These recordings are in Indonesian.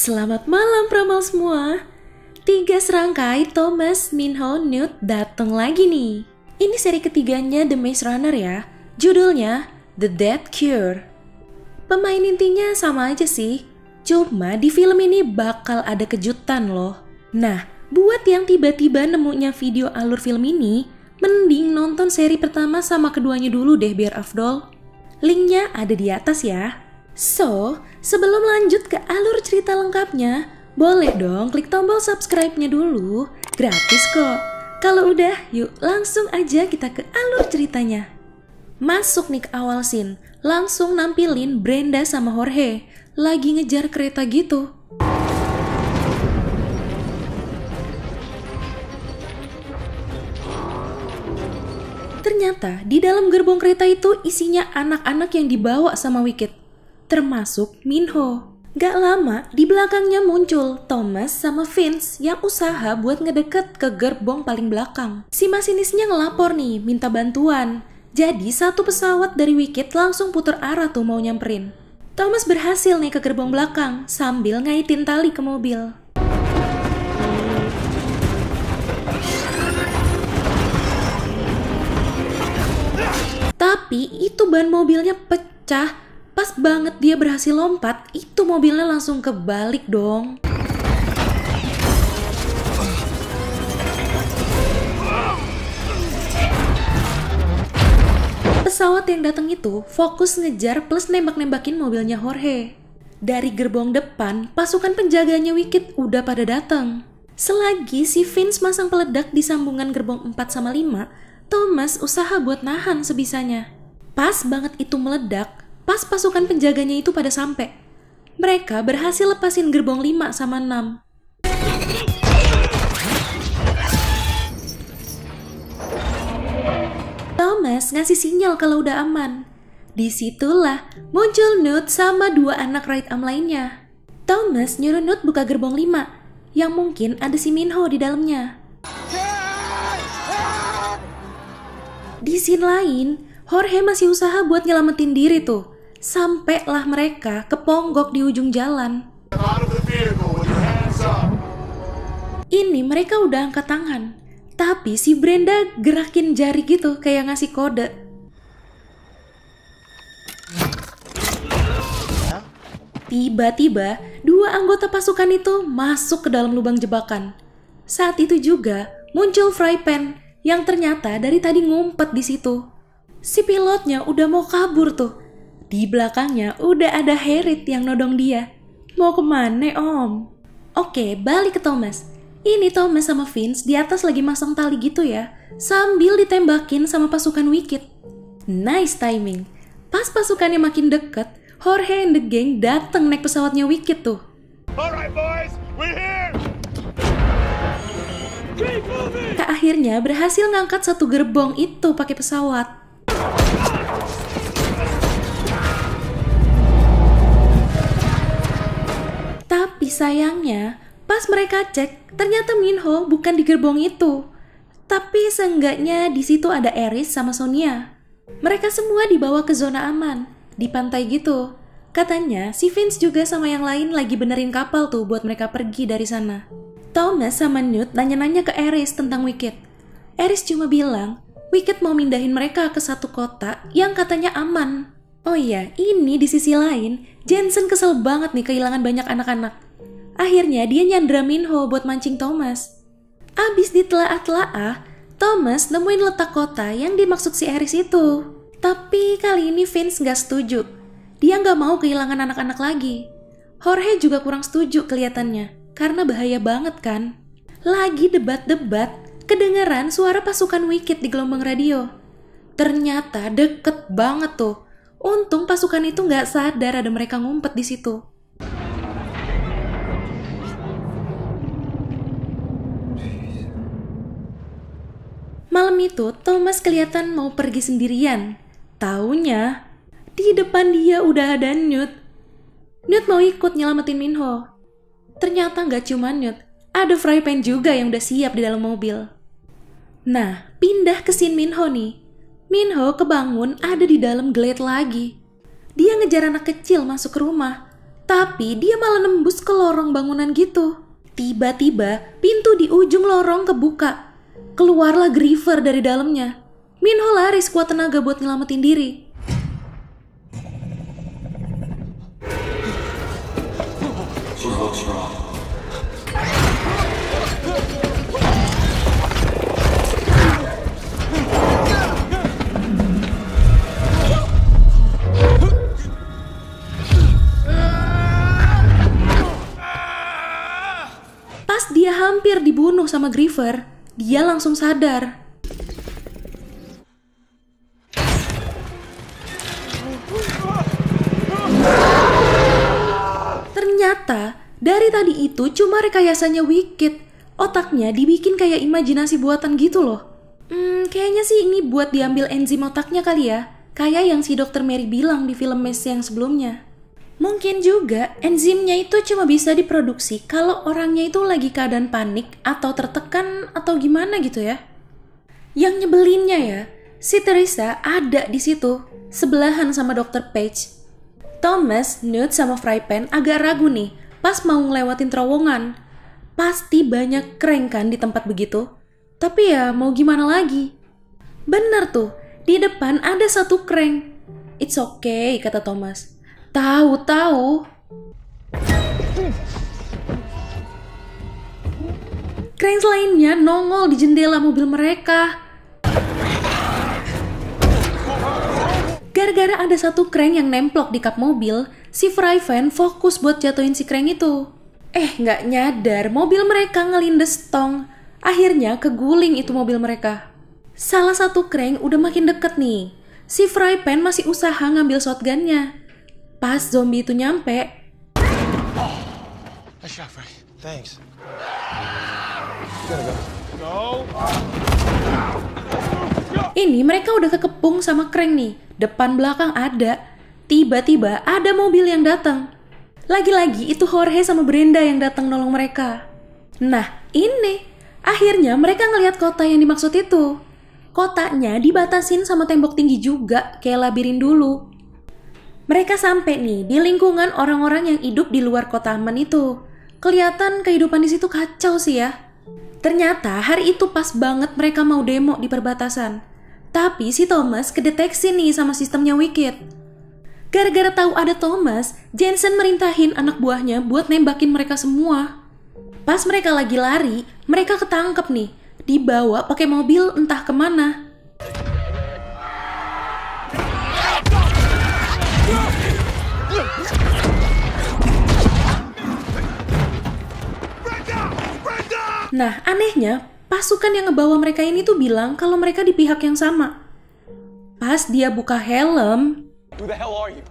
Selamat malam pramal semua. 3 serangkai Thomas, Minho, Newt datang lagi nih. Ini seri ketiganya The Maze Runner ya. Judulnya The Death Cure. Pemain intinya sama aja sih. Cuma di film ini bakal ada kejutan loh. Nah, buat yang tiba-tiba nemunya video alur film ini, mending nonton seri pertama sama keduanya dulu deh biar afdol. Linknya ada di atas ya. So, sebelum lanjut ke alur cerita lengkapnya, boleh dong klik tombol subscribe-nya dulu. Gratis kok. Kalau udah, yuk langsung aja kita ke alur ceritanya. Masuk nih ke awal scene, langsung nampilin Brenda sama Jorge lagi ngejar kereta gitu. Ternyata di dalam gerbong kereta itu isinya anak-anak yang dibawa sama Wicked, termasuk Minho. Gak lama di belakangnya muncul Thomas sama Vince yang usaha buat ngedeket ke gerbong paling belakang. Si masinisnya ngelapor nih, minta bantuan. Jadi satu pesawat dari Wicked langsung putar arah tuh mau nyamperin. Thomas berhasil nih ke gerbong belakang sambil ngaitin tali ke mobil. Tapi itu ban mobilnya pecah. Pas banget dia berhasil lompat, itu mobilnya langsung kebalik dong. Pesawat yang datang itu fokus ngejar plus nembak-nembakin mobilnya Jorge. Dari gerbong depan, pasukan penjaganya Wicked udah pada datang. Selagi si Vince masang peledak di sambungan gerbong 4 sama 5, Thomas usaha buat nahan sebisanya. Pas banget itu meledak, pas pasukan penjaganya itu pada sampai. Mereka berhasil lepasin gerbong 5 sama 6. Thomas ngasih sinyal kalau udah aman. Disitulah muncul Newt sama 2 anak right arm lainnya. Thomas nyuruh Newt buka gerbong 5, yang mungkin ada si Minho di dalamnya. Di scene lain, Jorge masih usaha buat nyelamatin diri tuh. Sampailah mereka keponggok di ujung jalan. Ini mereka udah angkat tangan, tapi si Brenda gerakin jari gitu kayak ngasih kode. Tiba-tiba 2 anggota pasukan itu masuk ke dalam lubang jebakan. Saat itu juga muncul Frypan yang ternyata dari tadi ngumpet di situ. Si pilotnya udah mau kabur tuh. Di belakangnya udah ada Harriet yang nodong dia. Mau kemana om? Oke, balik ke Thomas. Ini Thomas sama Vince di atas lagi masang tali gitu ya, sambil ditembakin sama pasukan Wicked. Nice timing. Pas pasukannya makin deket, Jorge and the gang dateng naik pesawatnya Wicked tuh. Alright boys, we're here. Keep moving. Akhirnya berhasil ngangkat satu gerbong itu pakai pesawat. Tapi sayangnya, pas mereka cek, ternyata Minho bukan di gerbong itu. Tapi seenggaknya di situ ada Eris sama Sonia. Mereka semua dibawa ke zona aman, di pantai gitu. Katanya si Vince juga sama yang lain lagi benerin kapal tuh buat mereka pergi dari sana. Thomas sama Newt nanya-nanya ke Eris tentang Wicked. Eris cuma bilang, Wicked mau mindahin mereka ke satu kota yang katanya aman. Oh iya, ini di sisi lain, Jensen kesel banget nih kehilangan banyak anak-anak. Akhirnya dia nyandra Minho buat mancing Thomas. Abis ditelaah-telaah, Thomas nemuin letak kota yang dimaksud si Eris itu. Tapi kali ini Vince gak setuju. Dia gak mau kehilangan anak-anak lagi. Jorge juga kurang setuju kelihatannya, karena bahaya banget kan. Lagi debat-debat, kedengeran suara pasukan Wicked di gelombang radio. Ternyata deket banget tuh. Untung pasukan itu nggak sadar ada mereka ngumpet di situ. Malam itu Thomas kelihatan mau pergi sendirian. Taunya di depan dia udah ada Newt. Newt mau ikut nyelamatin Minho. Ternyata nggak cuma Newt, ada Frypan juga yang udah siap di dalam mobil. Nah, pindah ke scene Minho nih. Minho kebangun ada di dalam glade lagi. Dia ngejar anak kecil masuk ke rumah. Tapi dia malah nembus ke lorong bangunan gitu. Tiba-tiba pintu di ujung lorong kebuka. Keluarlah Griever dari dalamnya. Minho lari sekuat tenaga buat nyelamatin diri. Pas dia hampir dibunuh sama Griever, dia langsung sadar. Ternyata dari tadi itu cuma rekayasanya Wicked. Otaknya dibikin kayak imajinasi buatan gitu loh. Kayaknya sih ini buat diambil enzim otaknya kali ya. Kayak yang si Dr. Mary bilang di film Maze yang sebelumnya. Mungkin juga enzimnya itu cuma bisa diproduksi kalau orangnya itu lagi keadaan panik atau tertekan atau gimana gitu ya. Yang nyebelinnya ya, si Teresa ada di situ, sebelahan sama Dr. Page. Thomas, Newt, sama Frypan agak ragu nih pas mau ngelewatin terowongan. Pasti banyak crank kan di tempat begitu. Tapi ya mau gimana lagi. Bener tuh, di depan ada satu crank. It's okay, kata Thomas. Tahu-tahu crank lainnya nongol di jendela mobil mereka. Gara-gara ada satu crank yang nemplok di kap mobil, si Frypan fokus buat jatuhin si crank itu. Nggak nyadar mobil mereka ngelindes tong. Akhirnya keguling itu mobil mereka. Salah satu crank udah makin deket nih. Si Frypan masih usaha ngambil shotgunnya. Pas zombie itu nyampe, Thanks. Go. ini mereka udah kekepung sama crank nih. Depan belakang ada. Tiba-tiba ada mobil yang datang. Lagi-lagi itu Jorge sama Brenda yang datang nolong mereka. Nah ini, akhirnya mereka ngelihat kota yang dimaksud itu. Kotanya dibatasin sama tembok tinggi juga, kayak labirin dulu. Mereka sampai nih di lingkungan orang-orang yang hidup di luar kota aman itu. Kelihatan kehidupan di situ kacau sih ya. Ternyata hari itu pas banget mereka mau demo di perbatasan. Tapi si Thomas kedeteksi nih sama sistemnya Wicked. Gara-gara tahu ada Thomas, Jensen merintahin anak buahnya buat nembakin mereka semua. Pas mereka lagi lari, mereka ketangkep nih. Dibawa pakai mobil entah kemana. Nah, anehnya, pasukan yang ngebawa mereka ini tuh bilang kalau mereka di pihak yang sama. Pas dia buka helm, Who the hell are you?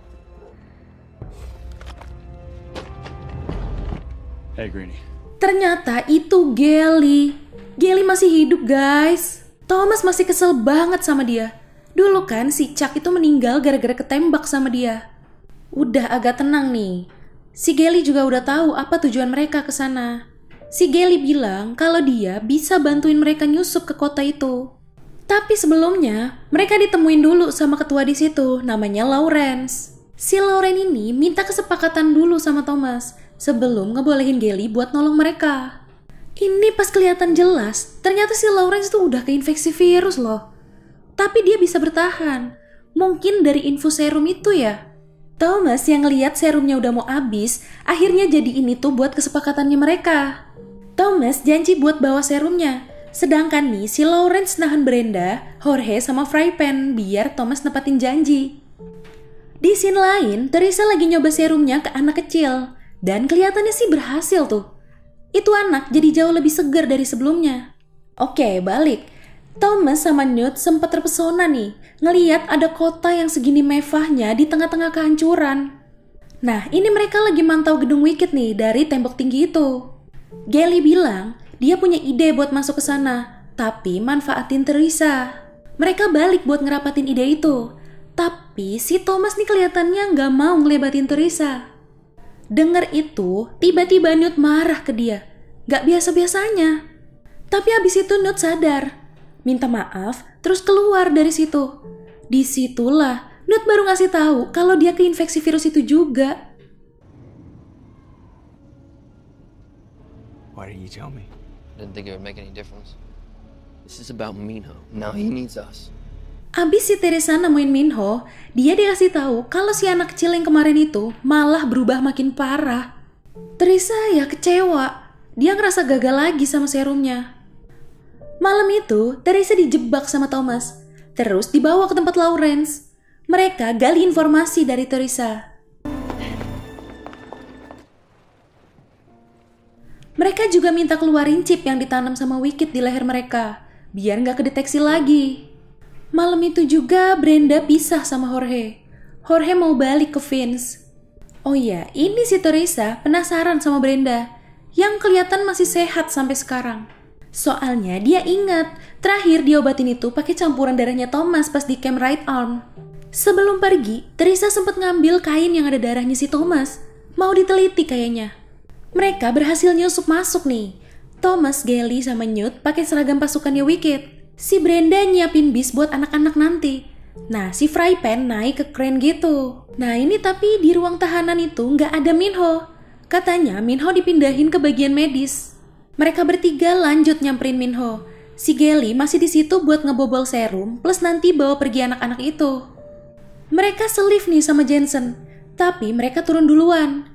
Hey, Greenie. ternyata itu Gally. Gally masih hidup, guys. Thomas masih kesel banget sama dia. Dulu kan si Chuck itu meninggal gara-gara ketembak sama dia. Udah agak tenang nih. Si Gally juga udah tahu apa tujuan mereka ke sana. Si Gally bilang kalau dia bisa bantuin mereka nyusup ke kota itu. Tapi sebelumnya, mereka ditemuin dulu sama ketua di situ, namanya Lawrence. Si Lawrence ini minta kesepakatan dulu sama Thomas sebelum ngebolehin Gally buat nolong mereka. Ini pas kelihatan jelas, ternyata si Lawrence tuh udah keinfeksi virus loh. Tapi dia bisa bertahan. Mungkin dari infus serum itu ya. Thomas yang ngeliat serumnya udah mau habis, akhirnya jadi ini tuh buat kesepakatannya mereka. Thomas janji buat bawa serumnya. Sedangkan nih si Lawrence nahan Brenda, Jorge sama Frypan biar Thomas nepatin janji. Di scene lain, Teresa lagi nyoba serumnya ke anak kecil. Dan kelihatannya sih berhasil tuh. Itu anak jadi jauh lebih segar dari sebelumnya. Oke, balik. Thomas sama Newt sempat terpesona nih, ngeliat ada kota yang segini mewahnya di tengah-tengah kehancuran. Nah, ini mereka lagi mantau gedung Wicked nih dari tembok tinggi itu. Gally bilang dia punya ide buat masuk ke sana, tapi manfaatin Teresa. Mereka balik buat ngerapatin ide itu. Tapi si Thomas nih kelihatannya nggak mau ngelebatin Teresa. Dengar itu, tiba-tiba Newt marah ke dia. Gak biasa-biasanya. Tapi abis itu Newt sadar. Minta maaf, terus keluar dari situ. Disitulah Newt baru ngasih tahu kalau dia keinfeksi virus itu juga. Why didn't you tell me? Didn't think it would make any difference. This is about Minho. Now he needs us. Abis si Teresa nemuin Minho, dia dikasih tahu kalau si anak kecil yang kemarin itu malah berubah makin parah. Teresa ya kecewa. Dia ngerasa gagal lagi sama serumnya. Malam itu, Teresa dijebak sama Thomas. Terus dibawa ke tempat Lawrence. Mereka gali informasi dari Teresa. Mereka juga minta keluarin chip yang ditanam sama Wicked di leher mereka, biar nggak kedeteksi lagi. Malam itu juga Brenda pisah sama Jorge. Jorge mau balik ke Vince. Oh iya, ini si Teresa penasaran sama Brenda, yang kelihatan masih sehat sampai sekarang. Soalnya dia ingat, terakhir diobatin itu pakai campuran darahnya Thomas pas di camp right arm. Sebelum pergi, Teresa sempat ngambil kain yang ada darahnya si Thomas. Mau diteliti kayaknya. Mereka berhasil nyusup masuk nih. Thomas, Gally, sama Newt pakai seragam pasukannya Wicked. Si Brenda nyiapin bis buat anak-anak nanti. Nah, si Frypan naik ke crane gitu. Nah, ini tapi di ruang tahanan itu nggak ada Minho. Katanya Minho dipindahin ke bagian medis. Mereka bertiga lanjut nyamperin Minho. Si Gally masih di situ buat ngebobol serum, plus nanti bawa pergi anak-anak itu. Mereka selif nih sama Jensen, tapi mereka turun duluan.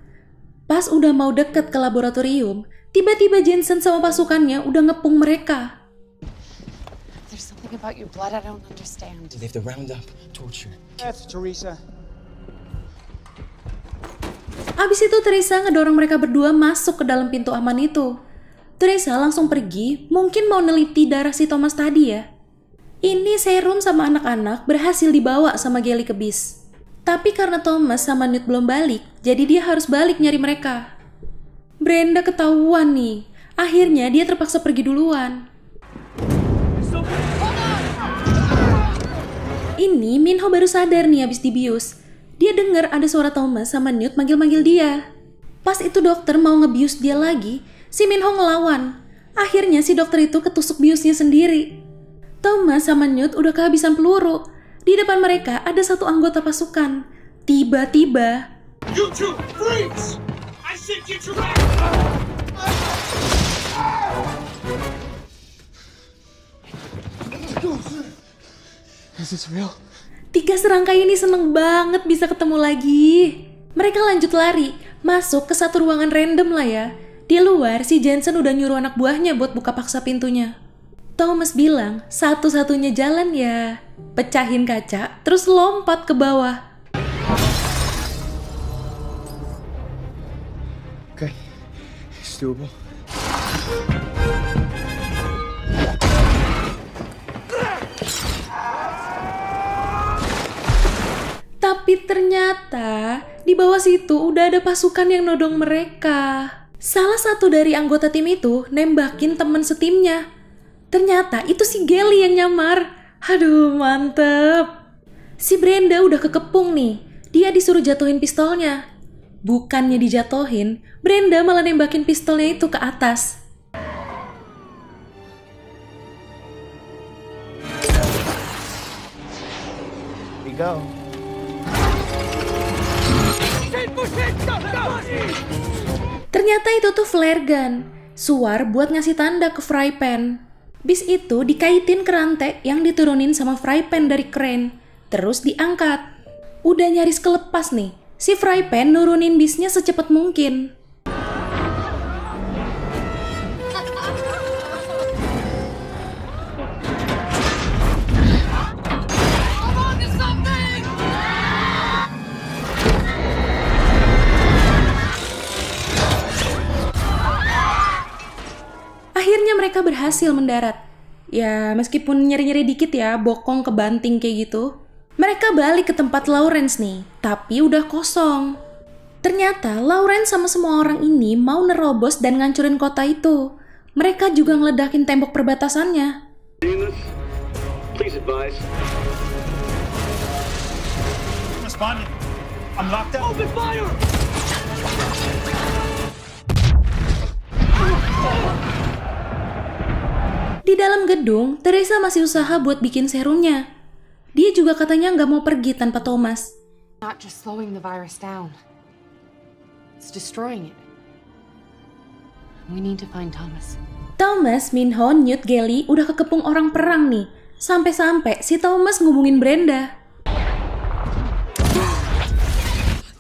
Pas udah mau deket ke laboratorium, tiba-tiba Jensen sama pasukannya udah ngepung mereka. There's something about your blood I don't understand. They have to round up, torture. That's Teresa. Abis itu Teresa ngedorong mereka berdua masuk ke dalam pintu aman itu. Teresa langsung pergi, mungkin mau neliti darah si Thomas tadi ya. Ini serum sama anak-anak berhasil dibawa sama Gally ke bis. Tapi karena Thomas sama Newt belum balik, jadi dia harus balik nyari mereka. Brenda ketahuan nih, akhirnya dia terpaksa pergi duluan. Ini Minho baru sadar nih abis dibius. Dia dengar ada suara Thomas sama Newt manggil-manggil dia. Pas itu dokter mau ngebius dia lagi, si Minho ngelawan. Akhirnya si dokter itu ketusuk biusnya sendiri. Thomas sama Newt udah kehabisan peluru. Di depan mereka ada satu anggota pasukan. Tiba-tiba, You two, freeze! I said get your back! Is this real? 3 serangkai ini seneng banget bisa ketemu lagi. Mereka lanjut lari, masuk ke satu ruangan random lah ya. Di luar, si Jensen udah nyuruh anak buahnya buat buka paksa pintunya. Thomas bilang, satu-satunya jalan ya pecahin kaca, terus lompat ke bawah. Okay, it's doable. Tapi ternyata di bawah situ udah ada pasukan yang nodong mereka. Salah satu dari anggota tim itu nembakin teman setimnya. Ternyata itu si Gally yang nyamar. Aduh, mantep. Si Brenda udah kekepung nih. Dia disuruh jatuhin pistolnya. Bukannya dijatuhin, Brenda malah nembakin pistolnya itu ke atas. We go. Ternyata itu tuh flare gun. Suar buat ngasih tanda ke Frypan. Bis itu dikaitin ke rantai yang diturunin sama Frypan dari crane. Terus diangkat. Udah nyaris kelepas nih. Si Frypan nurunin bisnya secepat mungkin. Akhirnya mereka berhasil mendarat. Ya, meskipun nyeri-nyeri dikit ya, bokong kebanting kayak gitu. Mereka balik ke tempat Lawrence nih, tapi udah kosong. Ternyata Lawrence sama semua orang ini mau nerobos dan ngancurin kota itu. Mereka juga ngeledakin tembok perbatasannya. Please advise. Responding. I'm locked out. Open fire! Di dalam gedung, Teresa masih usaha buat bikin serumnya. Dia juga katanya nggak mau pergi tanpa Thomas. Not just slowing the virus down. It's destroying it. We need to find Thomas. Thomas, Minho, Newt, Gelly udah kekepung orang perang nih. Sampai-sampai si Thomas ngubungin Brenda.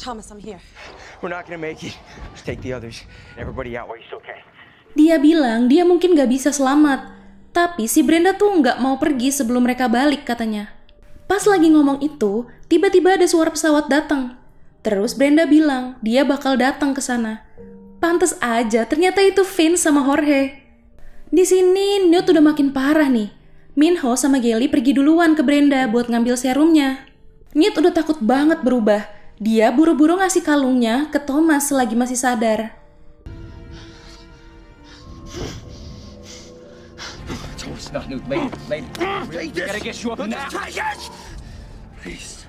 Thomas, I'm here. We're not gonna make it. Just take the others. Everybody out while you're still okay. Dia bilang dia mungkin gak bisa selamat. Tapi si Brenda tuh gak mau pergi sebelum mereka balik katanya. Pas lagi ngomong itu, tiba-tiba ada suara pesawat datang. Terus Brenda bilang dia bakal datang ke sana. Pantes aja ternyata itu Vince sama Jorge. Di sini Newt udah makin parah nih. Minho sama Gelly pergi duluan ke Brenda buat ngambil serumnya. Newt udah takut banget berubah. Dia buru-buru ngasih kalungnya ke Thomas selagi masih sadar. Thomas, not Newt. Lady. We gotta get you up now. Please,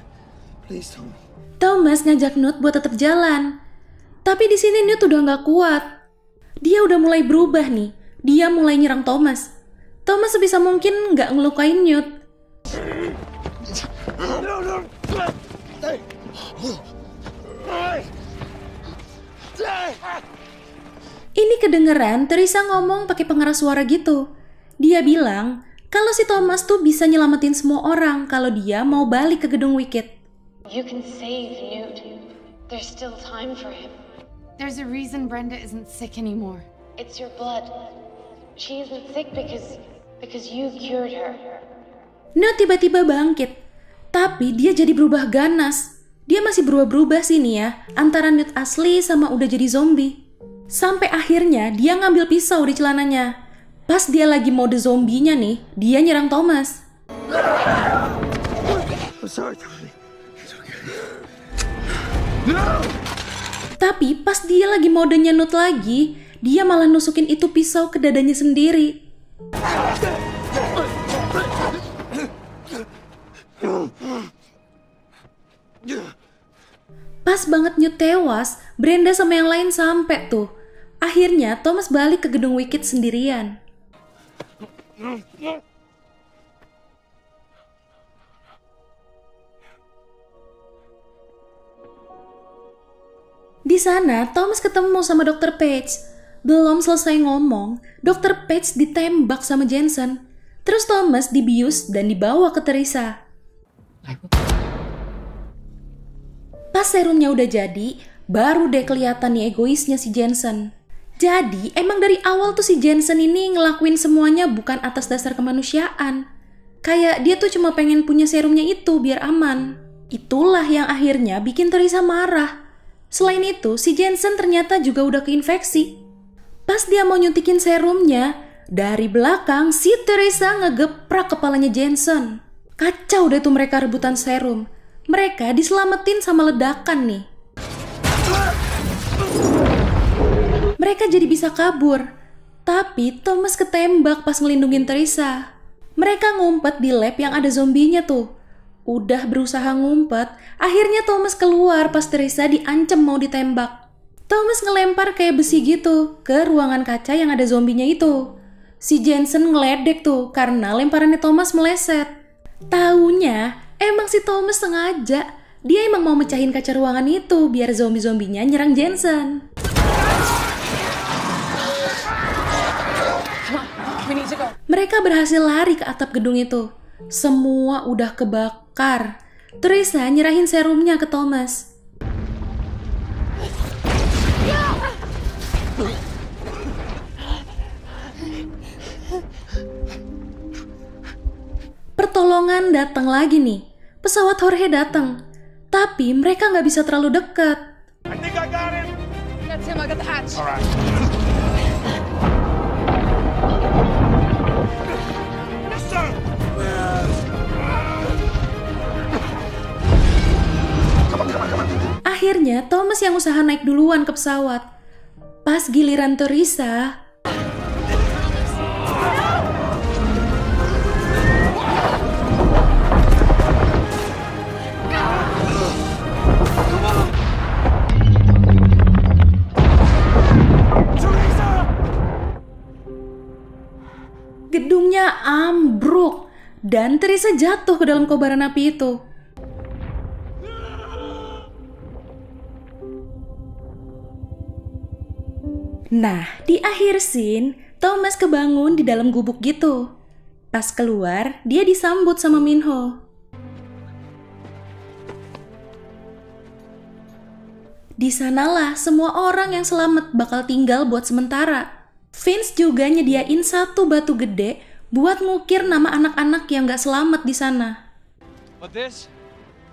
Thomas. Thomas ngajak Newt buat tetap jalan. Tapi di sini Newt udah nggak kuat. Dia udah mulai berubah nih. Dia mulai nyerang Thomas. Thomas sebisa mungkin nggak ngelukain Newt. Ini kedengeran Teresa ngomong pakai pengeras suara gitu. Dia bilang kalau si Thomas tuh bisa nyelamatin semua orang kalau dia mau balik ke gedung Wicked. You can save Newt. There's still time for him. There's a reason Brenda isn't sick anymore. It's your blood. She isn't sick because you cured her. Newt tiba-tiba bangkit. Tapi dia jadi berubah ganas. Dia masih berubah-berubah sih nih ya, antara Newt asli sama udah jadi zombie. Sampai akhirnya dia ngambil pisau di celananya. Pas dia lagi mode zombinya nih, dia nyerang Thomas. I'm sorry, Tommy. It's okay. Tapi pas dia lagi modenya Newt lagi, dia malah nusukin itu pisau ke dadanya sendiri. Pas banget Newt tewas, Brenda sama yang lain sampai tuh. Akhirnya Thomas balik ke gedung Wicked sendirian. Di sana, Thomas ketemu sama Dr. Page. Belum selesai ngomong, Dr. Page ditembak sama Jensen. Terus Thomas dibius dan dibawa ke Teresa. Pas serumnya udah jadi, baru deh kelihatan nih egoisnya si Jensen. Jadi, emang dari awal tuh si Jensen ini ngelakuin semuanya bukan atas dasar kemanusiaan. Kayak dia tuh cuma pengen punya serumnya itu biar aman. Itulah yang akhirnya bikin Teresa marah. Selain itu, si Jensen ternyata juga udah keinfeksi. Pas dia mau nyuntikin serumnya, dari belakang si Teresa ngegeprak kepalanya Jensen. Kacau deh tuh mereka rebutan serum. Mereka diselamatin sama ledakan nih. Mereka jadi bisa kabur. Tapi Thomas ketembak pas ngelindungin Teresa. Mereka ngumpet di lab yang ada zombinya tuh. Udah berusaha ngumpet, akhirnya Thomas keluar pas Teresa diancam mau ditembak. Thomas ngelempar kayak besi gitu ke ruangan kaca yang ada zombinya itu. Si Jensen ngeledek tuh karena lemparannya Thomas meleset. Taunya emang si Thomas sengaja. Dia emang mau mecahin kaca ruangan itu biar zombie-zombinya nyerang Jensen. Mereka berhasil lari ke atap gedung itu. Semua udah kebakar. Teresa nyerahin serumnya ke Thomas. Pertolongan datang lagi nih. Pesawat Jorge datang. Tapi mereka nggak bisa terlalu dekat. I think I got him. That's him, I got the hatch. All right. Yes, sir. Akhirnya Thomas yang usaha naik duluan ke pesawat. Pas giliran Teresa, gedungnya ambruk dan Teresa jatuh ke dalam kobaran api itu. Nah, di akhir scene, Thomas kebangun di dalam gubuk gitu. Pas keluar, dia disambut sama Minho. Di sanalah semua orang yang selamat bakal tinggal buat sementara. Vince juga nyediain satu batu gede buat ngukir nama anak-anak yang gak selamat di sana. But this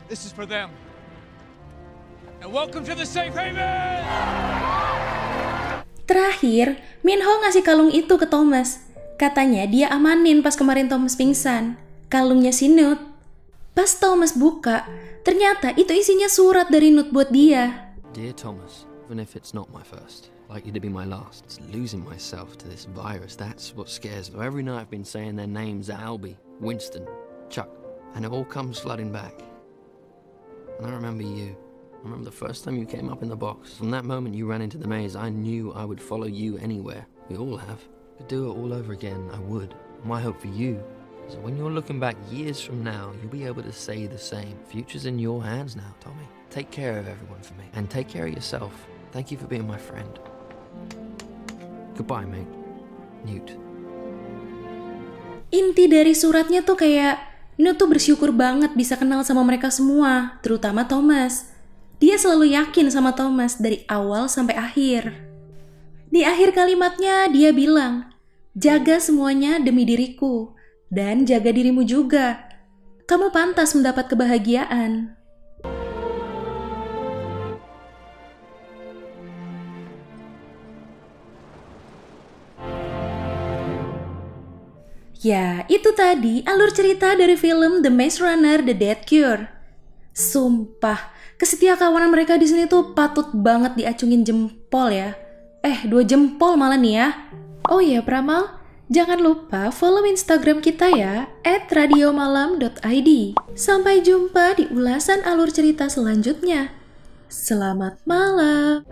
is for them. And welcome to the safe haven! Terakhir, Minho ngasih kalung itu ke Thomas. Katanya dia amanin pas kemarin Thomas pingsan. Kalungnya si Newt. Pas Thomas buka, ternyata itu isinya surat dari Newt buat dia. Dear Thomas, even if it's not my first, I'd like you to be my last. It's losing myself to this virus. That's what scares me. Every night I've been saying their names, Albie, Winston, Chuck, and it all comes flooding back. And I remember you. I remember the first time you came up in the box. From that moment you ran into the maze, I knew I would follow you anywhere. We all have. Could do it all over again, I would. My hope for you is that when you're looking back years from now, you'll be able to say the same. Future's in your hands now, Tommy. Take care of everyone for me. And take care of yourself. Thank you for being my friend. Goodbye, mate. Newt. Inti dari suratnya tuh kayak Newt tuh bersyukur banget bisa kenal sama mereka semua, terutama Thomas. Dia selalu yakin sama Thomas dari awal sampai akhir. Di akhir kalimatnya dia bilang, jaga semuanya demi diriku, dan jaga dirimu juga. Kamu pantas mendapat kebahagiaan. Ya, itu tadi alur cerita dari film The Maze Runner: The Dead Cure. Sumpah, kesetiakawanan mereka di sini tuh patut banget diacungin jempol ya. 2 jempol malah nih ya. Oh iya Pramal, jangan lupa follow Instagram kita ya, @radiomalam.id. Sampai jumpa di ulasan alur cerita selanjutnya. Selamat malam.